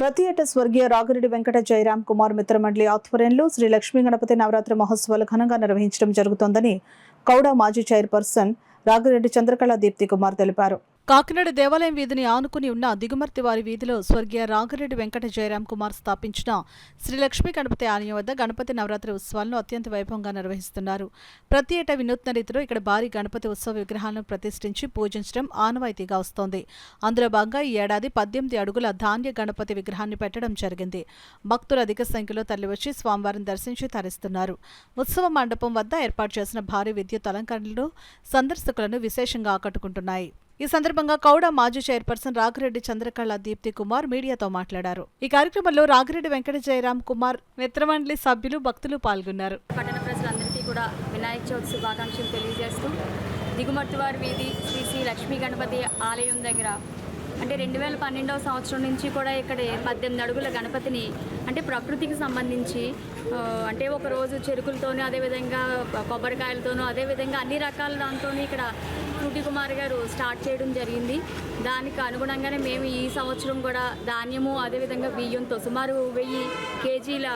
ప్రతి ఏటా స్వర్గీయ రాగిరెడ్డి వెంకట జయరాం కుమార్ మిత్రమండలి ఆధ్వర్యంలో శ్రీ లక్ష్మీ గణపతి నవరాత్రి మహోత్సవాలు ఘనంగా నిర్వహించడం జరుగుతోందని కౌడ మాజీ చైర్పర్సన్ రాగిరెడ్డి చంద్రకళ దీప్తి కుమార్ తెలిపారు. కాకినాడ దేవాలయం వీధిని ఆనుకుని ఉన్న దిగుమర్తివారి వీధిలో స్వర్గీయ రాగిరెడ్డి వెంకట జయరాం కుమార్ స్థాపించిన శ్రీ లక్ష్మీ గణపతి ఆలయం వద్ద గణపతి నవరాత్రి ఉత్సవాలను అత్యంత వైభవంగా నిర్వహిస్తున్నారు. ప్రతి ఏటా వినూత్న రీతిలో ఇక్కడ భారీ గణపతి ఉత్సవ విగ్రహాలను ప్రతిష్ఠించి పూజించడం ఆనవాయితీగా వస్తోంది. అందులో భాగంగా ఈ ఏడాది 18 అడుగుల ధాన్య గణపతి విగ్రహాన్ని పెట్టడం జరిగింది. భక్తులు అధిక సంఖ్యలో తరలివచ్చి స్వామివారిని దర్శించి తరిస్తున్నారు. ఉత్సవ మండపం వద్ద ఏర్పాటు చేసిన భారీ విద్యుత్ అలంకరణలు సందర్శకులను విశేషంగా ఆకట్టుకుంటున్నాయి. ఈ సందర్భంగా కౌడ మాజీ చైర్పర్సన్ రాగిరెడ్డి చంద్రకళ దీప్తి కుమార్ మీడియాతో మాట్లాడారు. ఈ కార్యక్రమంలో రాగిరెడ్డి వెంకట జయరాం కుమార్ మిత్రమండలి సభ్యులు భక్తులు పాల్గొన్నారు. పట్టణ ప్రజలందరికీ కూడా వినాయక చవితి శుభాకాంక్షలు తెలియజేస్తూ దిగుమర్తివారి వీధి శ్రీ లక్ష్మీ గణపతి ఆలయం దగ్గర అంటే 2012వ సంవత్సరం నుంచి కూడా ఇక్కడ 18 అడుగుల గణపతిని అంటే ప్రకృతికి సంబంధించి అంటే ఒకరోజు చెరుకులతోనూ అదేవిధంగా కొబ్బరికాయలతోనూ అదేవిధంగా అన్ని రకాల దాంతో ఇక్కడ ఫ్రూటీ కుమార్ గారు స్టార్ట్ చేయడం జరిగింది. దానికి అనుగుణంగానే మేము ఈ సంవత్సరం కూడా ధాన్యము అదేవిధంగా బియ్యంతో సుమారు 1000 కేజీల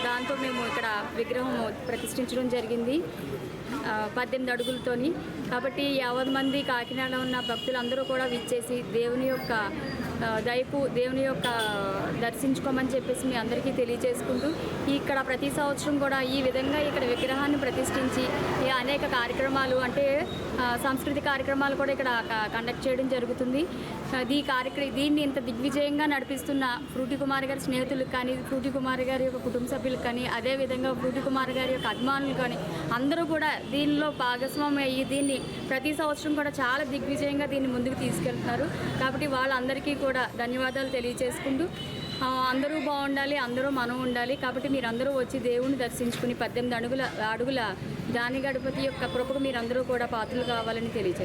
దాంతో మేము ఇక్కడ విగ్రహం ప్రతిష్ఠించడం జరిగింది 18 అడుగులతోని. కాబట్టి 50 మంది కాకినాడలో ఉన్న భక్తులందరూ కూడా విచ్చేసి దేవుని యొక్క దేవుని యొక్క దర్శించుకోమని చెప్పేసి మీ అందరికీ తెలియజేసుకుంటూ ఇక్కడ ప్రతి సంవత్సరం కూడా ఈ విధంగా ఇక్కడ విగ్రహాన్ని ప్రతిష్ఠించి అనేక కార్యక్రమాలు అంటే సంస్కృతి కార్యక్రమాలు కూడా ఇక్కడ కండక్ట్ చేయడం జరుగుతుంది. దీన్ని ఇంత దిగ్విజయంగా నడిపిస్తున్న ఫ్రూటీ కుమార్ గారి స్నేహితులకు కానీ ఫ్రూటీ కుమార్ గారి యొక్క కుటుంబ సభ్యులకు కానీ అదేవిధంగా ఫ్రూటీ కుమార్ గారి యొక్క అభిమానులు కానీ అందరూ కూడా దీనిలో భాగస్వామి అయ్యి దీన్ని ప్రతి సంవత్సరం కూడా చాలా దిగ్విజయంగా దీన్ని ముందుకు తీసుకెళ్తున్నారు. కాబట్టి వాళ్ళందరికీ కూడా ధన్యవాదాలు తెలియజేసుకుంటూ అందరూ బాగుండాలి, అందరూ మనం ఉండాలి. కాబట్టి మీరందరూ వచ్చి దేవుని దర్శించుకుని 18 అడుగుల దాని గణపతి యొక్క కృపకు మీరందరూ కూడా పాత్రలు కావాలని తెలియజేస్తారు.